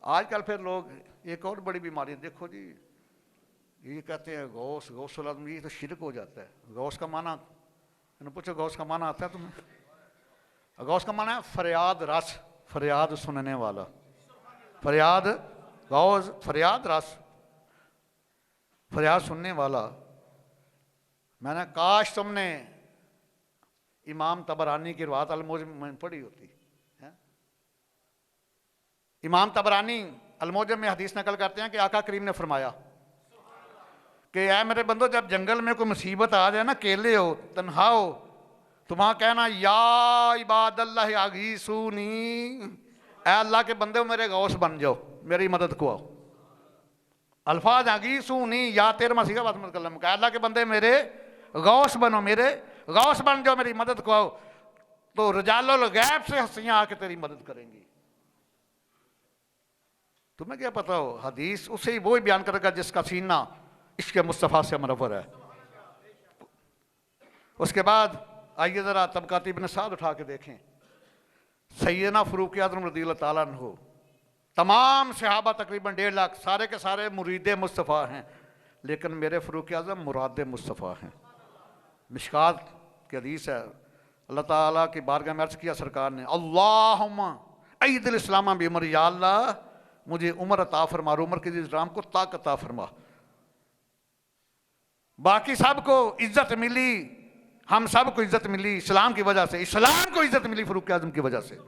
आजकल फिर लोग एक और बड़ी बीमारी देखो जी, ये कहते हैं गौस गौसल आजम, ये तो शिरक हो जाता है। गौस का माना, मैंने पूछो गौस का माना आता है तुम्हें? गौस का माना है फरियाद रस, फरियाद सुनने वाला, फरियाद गौस, फरियाद रस, फरियाद सुनने वाला। मैंने काश तुमने इमाम तबरानी की रिवायत अल-मुअज्जम में पढ़ी होती है। इमाम तबरानी अल-मुअज्जम में हदीस नकल करते हैं कि आका करीम ने फरमाया कि ऐ मेरे बंदो, जब जंगल में कोई मुसीबत आ जाए ना, अकेले हो, तन्हा हो, तो वहां कहना या इबादल्लाह आगीसूनी, ऐ अल्लाह के बंदे मेरे गौस बन जाओ, मेरी मदद को आओ। अल्फाज आगीसूनी या तेर मसीहा बात मत कलम का, अल्लाह के बंदे मेरे गौस बनो, मेरे गौस बन जाओ, मेरी मदद को आओ। तो रजालुल गैब से हस्तियां आके तेरी मदद करेंगी। तुम्हें क्या पता हो, हदीस उसे ही वो ही बयान करेगा जिसका सीना इश्क मुस्तफ़ा से मुनव्वर है। उसके बाद आइए जरा तबकात इब्न साद उठा के देखें। सैयदना फ़ारूक आज़म रज़ियल्लाहु ताला अन्हु, तमाम सहाबा तकरीबन 1.5 लाख सारे के सारे मुरीद मुस्तफ़ा हैं, लेकिन मेरे फ़ारूक आज़म मुराद मुस्तफ़ा हैं। मिशकात की हदीस है, अल्लाह ताला की बारगाह में अर्ज़ किया सरकार ने, अल्लाहुम्मा अय्यिदिल इस्लाम बि उमर, या अल्लाह मुझे उम्र अता फरमा, उम्र के इस्लाम को ताकत अता फरमा। बाकी सबको इज्जत मिली, हम सबको इज्जत मिली इस्लाम की वजह से, इस्लाम को इज्जत मिली फ़ारूक आज़म की वजह से।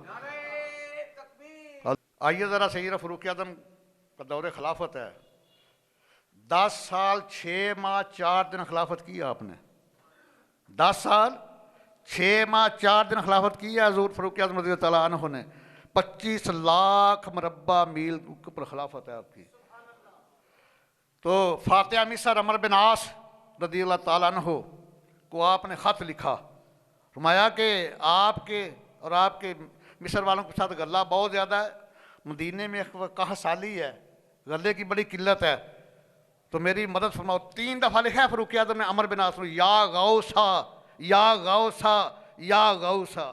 आइए ज़रा सैयदना फ़ारूक आज़म का दौरे खिलाफत है। 10 साल 6 माह 4 दिन खिलाफत की आपने, 10 साल 6 माह 4 दिन खिलाफत की है हज़ूर फ़ारूक आज़म रज़ियल्लाहु ताला अन्हु ने। 25 लाख मुरब्बा मील के ऊपर खिलाफत है आपकी। तो फातिहा मिस्र अमर बिन आस रज़ियल्लाहु ताला अन्हु को आपने ख़त लिखा, फरमाया कि आपके और आपके मिस्र वालों के साथ गला बहुत ज़्यादा है, मदीने में कहा साली है, गले की बड़ी किल्लत है, तो मेरी मदद फरमाओ। 3 दफ़ा लिखा है फ़ारूक आज़म ने अमर बिन आस, या गौसा या गौसा या गौसा।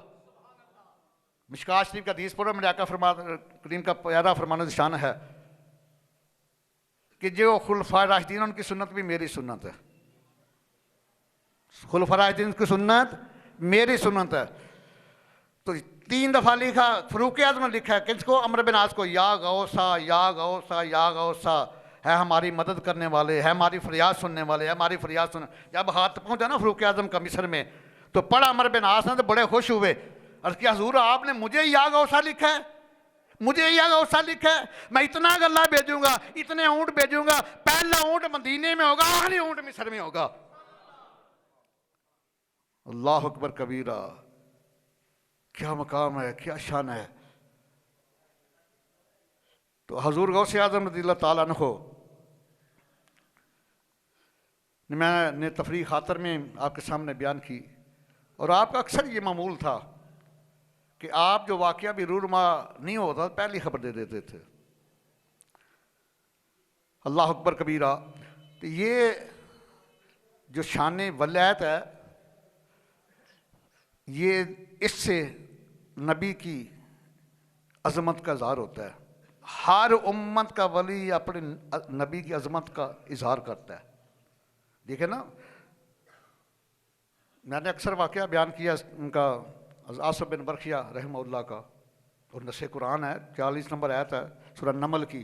मिशकात शरीफ का हदीस पढ़ो, मेरे आका करीम का प्यारा फरमान निशान है कि जो खुलफा राशिदीन उनकी सुन्नत भी मेरी सुन्नत है, खुलफा राशिदीन की सुन्नत मेरी सुन्नत है। तो 3 दफ़ा लिखा फ़ारूक आज़म ने लिखा है किसको? अमर बिन आस को, या गौसा या गौसा या गौसा, है हमारी मदद करने वाले, है हमारी फरियाद सुनने वाले, है हमारी फरियाद सुन। जब हाथ पहुंचा ना फ़ारूक आज़म का मिस्र में, तो पढ़ा अमर बिन आस ने, तो बड़े खुश हुए। अर्ज़ किया हुज़ूर आपने मुझे या गौसा लिखा है, मुझे या गौसा लिखा है, मैं इतना गल्ला भेजूंगा, इतने ऊँट भेजूंगा, पहला ऊँट मदीने में होगा, आखिरी ऊँट मिस्र में होगा। अल्लाह अकबर कबीरा, क्या मकाम है, क्या शान है। तो हज़ूर गौस आज़म रज़ियल्लाहु ताला अन्हु मैंने तफरीह खातर में आपके सामने बयान की, और आपका अक्सर ये मामूल था कि आप जो वाक़या भी रूरमा नहीं होता पहली खबर दे देते थे। अल्लाह अकबर कबीरा। तो ये जो शान वलायत है, ये इससे नबी की अज़मत का इज़हार होता है। हर उम्मत का वली अपने नबी की अज़मत का इज़हार करता है। देखे ना, मैंने अक्सर वाक़या बयान किया उनका, आसिफ बिन बरखिया रहमहुल्लाह का, और नसे कुरान है, 40 नंबर आयत है सूरह नमल की,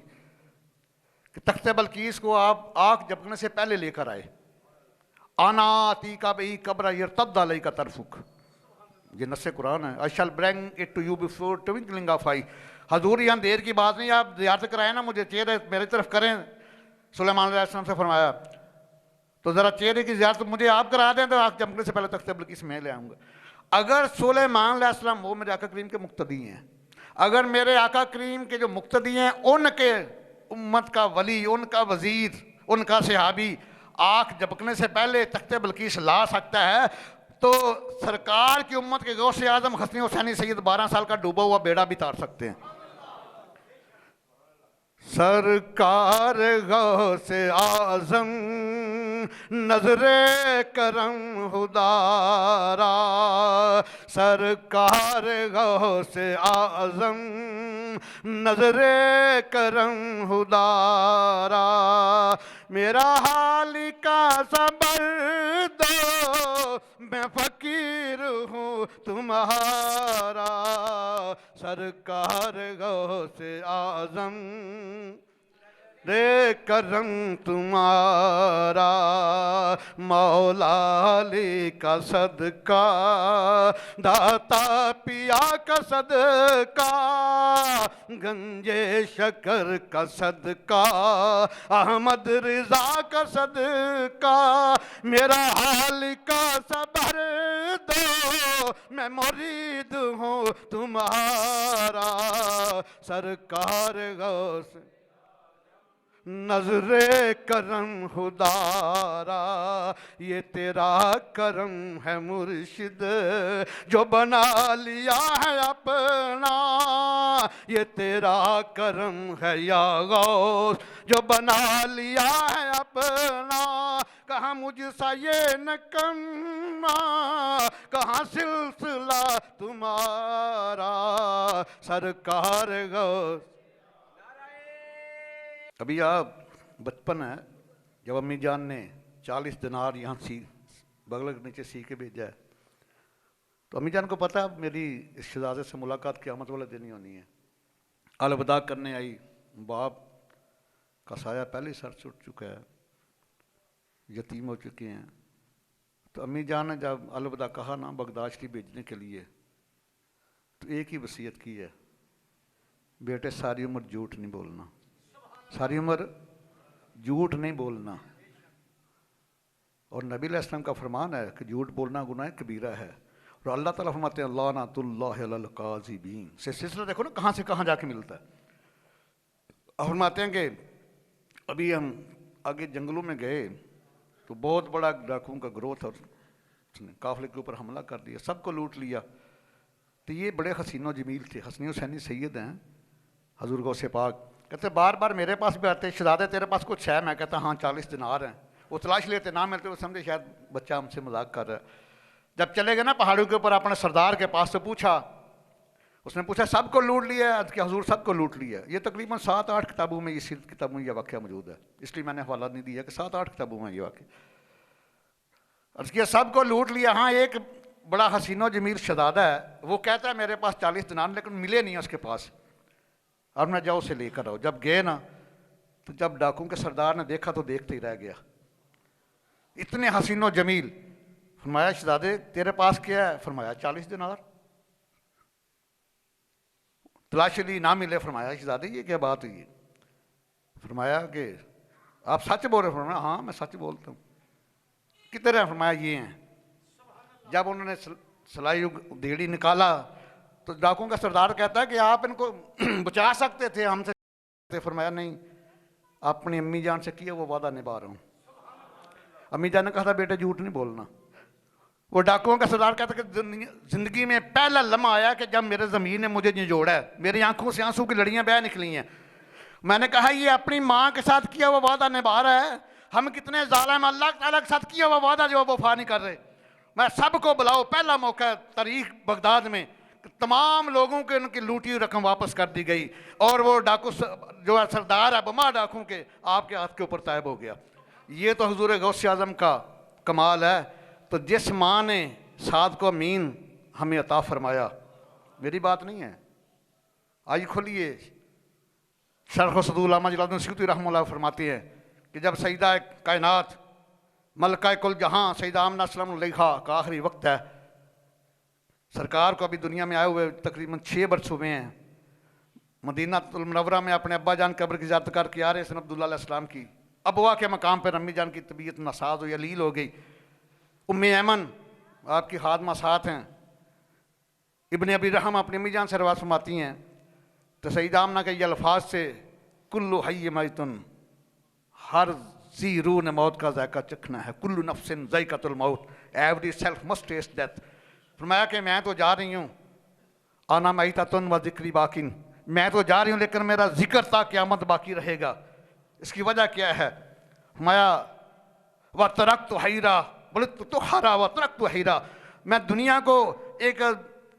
कि तख्ते बल्कीस को आप आँख झपकने से पहले लेकर आए। आना तीका बई कब्र यर्तद अलैका तरफुक, ये नसे कुरान है। I shall bring it to you before twinkling of eye. हजूर यहाँ देर की बात नहीं, आप ज़ियारत कराएं ना, मुझे चेहरे मेरी तरफ करें। सुलेमान अलैहिस्सलाम से फरमाया, तो ज़रा चेहरे की ज़ियारत मुझे आप करा दें, तो आँख झपकने से पहले तख्ते बल्कीस में ले आऊँगा। अगर सुलेमान अलैहिस्सलाम वो मेरे आका करीम के मुक्तदी हैं, अगर मेरे आका करीम के जो मुक्तदी हैं उनके उम्मत का वली, उनका वज़ीर, उनका सहाबी आँख झपकने से पहले तख्ते बल्कीस ला सकता है, तो सरकार की उम्मत के गौस आज़म हसन हुसैनी सैयद 12 साल का डूबा हुआ बेड़ा भी तार सकते हैं। सरकार गौसे आजम नजरे करम हुदारा, सरकार गौसे आजम नजरे करम हुदारा, मेरा हाल का सबर दो मैं फकीर हूँ तुम्हारा, सरकार गौसे आजम रे करम तुम्हारा, मौला अली का सदका दाता पिया का सदका, गंजे शकर का सदका अहमद रिजा का सदका, मेरा हाल का सबर दो मैं मुरीद हूँ तुम्हारा, सरकार गौस नजरे करम हुदारा, ये तेरा करम है मुर्शिद जो बना लिया है अपना, ये तेरा करम है या गौस जो बना लिया है अपना, कहाँ मुझसा ये नकम्मा कहाँ सिलसिला तुम्हारा, सरकार गौस। अभी आप बचपन है जब अम्मी जान ने 40 दिनार यहाँ बगल के नीचे सी के भेजा है, तो अम्मी जान को पता है मेरी इस शहजादे से मुलाकात क़यामत वाले दिन ही होनी है। अलविदा करने आई, बाप का साया पहले ही सर छुट चुका है, यतीम हो चुके हैं। तो अम्मी जान ने जब अलविदा कहा ना बगदाद शरीफ भेजने के लिए, तो एक ही वसीयत की है, बेटे सारी उम्र झूठ नहीं बोलना, सारी उम्र झूठ नहीं बोलना। और नबी अलैहिस्सलाम का फरमान है कि झूठ बोलना गुनाह कबीरा है, और अल्लाह ताला फरमाते हैं लानतुल्लाहि अलल काज़िबीन से सिलसिला देखो ना कहाँ से कहाँ जाके मिलता है। और फरमाते हैं कि अभी हम आगे जंगलों में गए तो बहुत बड़ा डाकुओं का ग्रोह था, उसने काफिले के ऊपर हमला कर दिया, सबको लूट लिया। तो ये बड़े हसीनो जमील थे, हसनी हुसैनी सैयद हैं हजूर गौसे पाक। कहते बार बार मेरे पास भी आते, शहजादे तेरे पास कुछ है? मैं कहता हाँ 40 दिनार हैं। वो तलाश लेते, ना मिलते, वो समझे शायद बच्चा हमसे मजाक कर रहा है। जब चले गए ना पहाड़ों के ऊपर, अपने सरदार के पास से पूछा, उसने पूछा सबको लूट लिया है? कि हजूर सबको लूट लिया। ये तकरीबन 7-8 किताबों में, इस किताबों में यह वाक़या मौजूद है, इसलिए मैंने हवाला नहीं दिया कि 7-8 किताबों में ये वाक़या। अर्ज़ किया सबको लूट लिया। हाँ एक बड़ा हसीनो जमील शहजादा है, वो कहता है मेरे पास 40 दिनार, लेकिन मिले नहीं उसके पास। अब मैं जाओ उसे लेकर आओ। जब गए ना, तो जब डाकू के सरदार ने देखा तो देखते ही रह गया, इतने हसीनो जमील। फरमाया शहजादे तेरे पास क्या है? फरमाया 40 दिनार। तलाश ली, ना मिले। फरमाया शहजादे ये क्या बात हुई? फरमाया कि आप सच बोल रहे? फरमाया हाँ मैं सच बोलता हूँ। कितने हैं? फरमाया ये हैं। जब उन्होंने सलाई देड़ी निकाला तो डाकुओं का सरदार कहता है कि आप इनको बचा सकते थे हमसे? फरमाया नहीं, अपनी अम्मी जान से किया वो वादा निभा रहा हूँ। अम्मी जान ने कहा था बेटे झूठ नहीं बोलना। वो डाकुओं का सरदार कहता है कि जिंदगी में पहला लम्हा आया कि जब मेरे ज़मीन ने मुझे निचोड़ा है, मेरी आंखों से आंसू की लड़ियाँ बह निकली हैं। मैंने कहा ये अपनी माँ के साथ किया हुआ वादा निभा रहा है, हम कितने ज़ालिम, अल्लाह ताला के साथ किया हुआ वादा जो वफा नहीं कर रहे। मैं सबको बुलाओ, पहला मौका है तारीख बगदाद में, तमाम लोगों के उनकी लूटी हुई रकम वापस कर दी गई, और वो डाकू जो है सरदार है बमा डाकू के, आपके हाथ के ऊपर तायब हो गया। ये तो हुजूर गौसे आज़म का कमाल है। तो जिस माँ ने साद को अमीन हमें अता फरमाया, मेरी बात नहीं है, आइए खोलिए शरह सदूल अल्लामा जलालुद्दीन सयूती रहमतुल्लाह फरमाते हैं कि जब सईदा कायनात मलका कुल जहाँ सईदा आमना सल्लल्लाहु अलैहा का आखिरी वक्त है, सरकार को अभी दुनिया में आए हुए तकरीबन 6 वर्ष हुए हैं। मदीना मुनव्वरा में अपने अब्बा जान कब्र की ज़ियारत करके आ रहे सन अब्दुल्लाह अलैहिस्सलाम की। अबवा के मकाम पर अम्मी जान की तबीयत नासाज हुई, अलील हो गई। उम्मे ऐमन आपकी खादमा साथ हैं। इब्ने अबी रहम अपनी अम्मी जान से रवायत फरमाती हैं तो सईदा आमना के ये अल्फाज से कुल्लु हय्य मैतुन, हर जी रूह ने मौत का जायका चखना है। कुल्लु नफ्सिन ज़ायक़तुल मौत, every self must taste death. फरमाया कि मैं तो जा रही हूँ, आना मैततुन व ज़िक्री बाकिन, मैं तो जा रही हूँ लेकिन मेरा जिक्र ता क़यामत बाकी रहेगा। इसकी वजह क्या है? हमाया व तरक तो हैरा, बोले तो हरा व तरक तो हैरा, मैं दुनिया को एक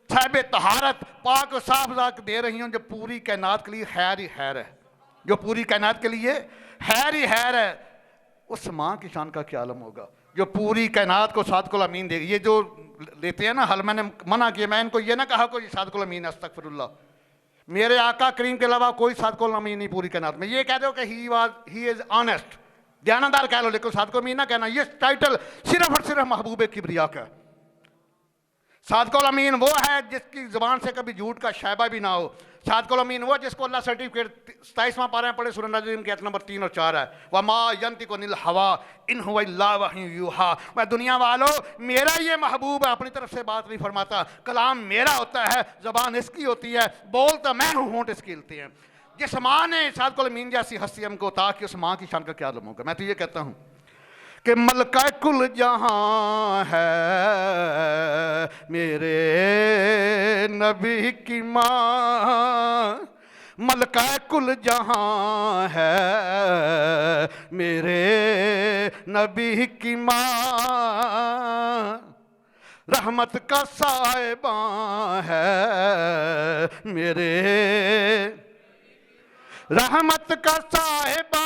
साहिब तहारत पाक और साफ ज़ात दे रही हूँ जो पूरी कायनात के लिए खैर ही खैर है, जो पूरी कायनात के लिए खैर ही खैर है। उस माँ की शान का क्या आलम होगा जो पूरी कायनात को सादकुल अमीन देगी। ये जो लेते हैं ना हल, मैंने मना किया, मैं इनको ये ना कहा कोई सादकुल अमीन, अस्तगफिरुल्लाह, मेरे आका करीम के अलावा कोई सादकुल अमीन नहीं पूरी कायनात में। ये कह दो कि ही इज ऑनेस्ट, दयानतदार कह लो, लेकिन सादकुल अमीन ना कहना। ये टाइटल सिर्फ और सिर्फ महबूब किबरिया का। सादकुल अमीन वो है जिसकी ज़ुबान से कभी झूठ का शैबा भी ना हो। सादकुल अमीन वो जिसको अल्लाह सर्टिफिकेट 27वां पारा पढ़े सूरह नजम के आयत नंबर 3 और 4 है, वमा यंतिकु अनिल हवा इन हुवा इल्ला वह्युन यूहा। मैं दुनिया वालों, मेरा ये महबूब है, अपनी तरफ से बात नहीं फरमाता, कलाम मेरा होता है, ज़बान इसकी होती है, बोलता मैं हूँ, होंठ इसके हिलते हैं। जिस माँ ने सादकुल अमीन जैसी हस्ती हमको अता की, उस माँ की शान का क्या आलम होगा। मैं तो ये कहता हूँ कि मलका कुल जहां है मेरे नबी की माँ, मलका कुल जहां है मेरे नबी की माँ, रहमत का साहिबा है मेरे, रहमत का साहिबा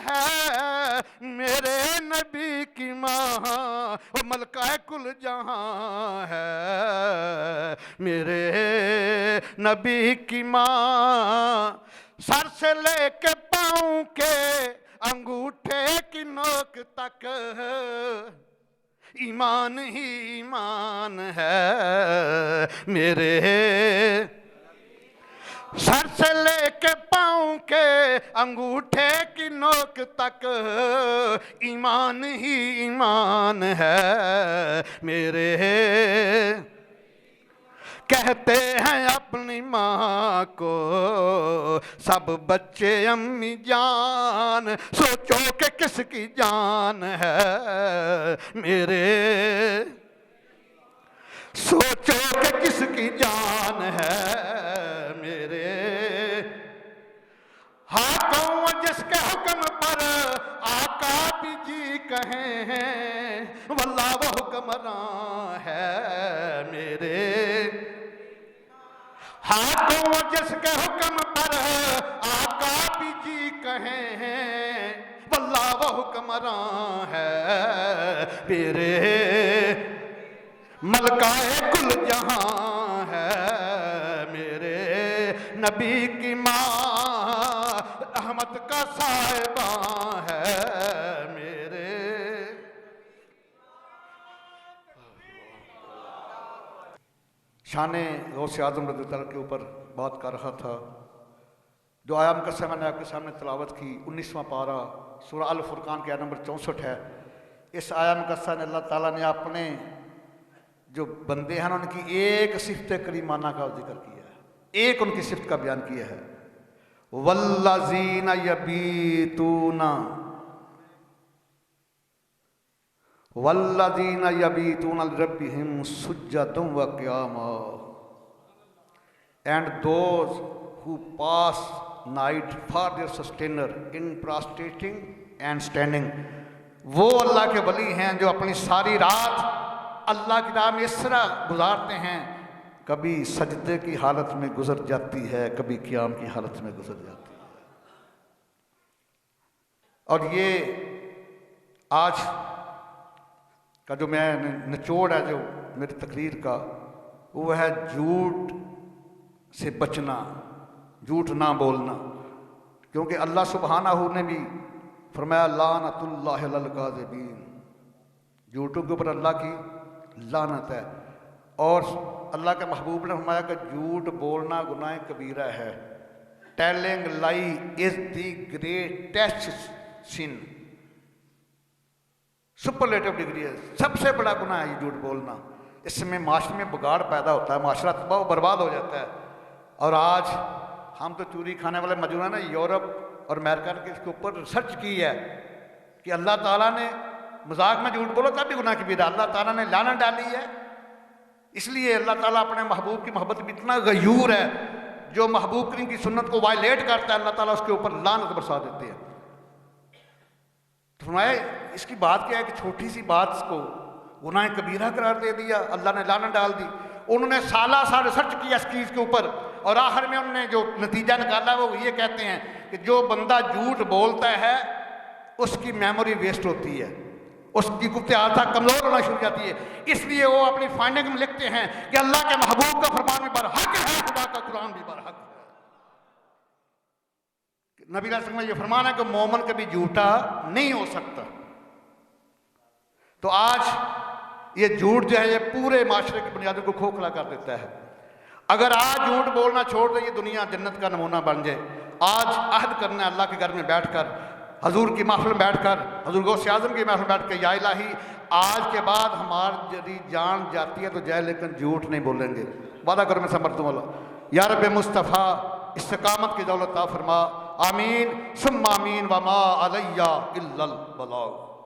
है मेरे नबी की माँ। वो मलका कुल जहां है मेरे नबी की माँ, सर से लेके पाँव के अंगूठे की नोक तक ईमान ही ईमान है मेरे, सर से लेके पाँव के अंगूठे की नोक तक ईमान ही ईमान है मेरे। कहते हैं अपनी माँ को सब बच्चे अम्मी जान, सोचो कि किसकी जान है मेरे, सोचो कि किसकी जान है मेरे। हाथों जिसके हुक्म पर आका भी जी कहे हैं, वल्लाह वो हुक्मरान है मेरे। हाथों जिसके हुक्म पर आका भी जी कहे हैं, वल्लाह वो हुक्मरान है मेरे। मलकाए कुल जहां है मेरे नबी की माँ, रहमत का साहिबा है मेरे। शान गौसे आज़म रज़ी अल्लाह के ऊपर बात कर रहा था। जो आया मुकस्सम मैंने आपके सामने तिलावत की 19वां पारा सूरह अल फुरकान के आयत नंबर 64 है। इस आया मुकस्सम ने अल्लाह ताला ने अपने जो बंदे हैं उनकी एक सिफ्त करीमाना का जिक्र किया है, एक उनकी सिफ्त का बयान किया है। वल्लज़ीना यबीतूना, वल्लज़ीना यबीतूना लिरब्बिहिम सुज्जदन व क़ियामा, and those who pass night for their sustainer in prostrating and standing. वो अल्लाह के वली हैं जो अपनी सारी रात अल्लाह की राह में इस तरह गुजारते हैं, कभी सजदे की हालत में गुजर जाती है, कभी क़ियाम की हालत में गुजर जाती है। और ये आज का जो मैं निचोड़ है जो मेरी तकरीर का, वो है झूठ से बचना, झूठ ना बोलना। क्योंकि अल्लाह सुब्हानहू ने भी फरमाया लानतुल्लाहि अलल काज़िबीन, झूठों के ऊपर अल्लाह की लानत है। और अल्लाह के महबूब ने फरमाया कि झूठ बोलना गुनाह कबीरा है। Telling lie is the greatest sin, superlative degree है, सबसे बड़ा गुनाह है ये झूठ बोलना। इसमें माशरे में बिगाड़ पैदा होता है, माशरा तबाह बर्बाद हो जाता है। और आज हम तो चूरी खाने वाले मजूर हैं ना, यूरोप और अमेरिका ने इसके ऊपर रिसर्च की है कि अल्लाह ताला ने मजाक में झूठ बोलो तब भी गुनाह कबीरा, अल्लाह ताला ने लानत डाली है। इसलिए अल्लाह ताला अपने महबूब की मोहब्बत में इतना गयूर है, जो महबूब करीम की सुन्नत को वायलेट करता है अल्लाह ताला उसके ऊपर लानत बरसा देते हैं। तो फरमाया इसकी बात क्या है कि छोटी सी बात को गुनाह कबीरा करार दे दिया, अल्लाह ने लानत डाल दी। उन्होंने साला साल रिसर्च किया इस चीज़ के ऊपर और आखिर में उन्होंने जो नतीजा निकाला वो ये कहते हैं कि जो बंदा झूठ बोलता है उसकी मेमोरी वेस्ट होती है, उसकी गुप्त आदत कमज़ोर होना शुरू हो जाती है। इसलिए वो अपनी फाइंडिंग में लिखते हैं कि अल्लाह के महबूब का फरमान भी बरहक है, खुदा का कुरान भी बरहक है। नबी अलैहि में ये फरमान है कि मोमन कभी झूठा नहीं हो सकता। तो आज ये झूठ जो है ये पूरे माशरे की बुनियादों को खोखला कर देता है। अगर आज झूठ बोलना छोड़ दे ये दुनिया जन्नत का नमूना बन जाए। आज अहद करना है अल्लाह के घर में बैठकर, हजूर की महफिल में बैठकर, हजूर गौस आज़म की महफिल में बैठ कर, या इलाही आज के बाद हमारी यदि जान जाती है तो जाए लेकिन झूठ नहीं बोलेंगे। वादा करो मैं समर्थूँ वाला। या रब मुस्तफ़ा इस्तिकामत की दौलत अता फरमा। आमीन सुम्मा आमीन वमा अलैया इल्लल बलाग।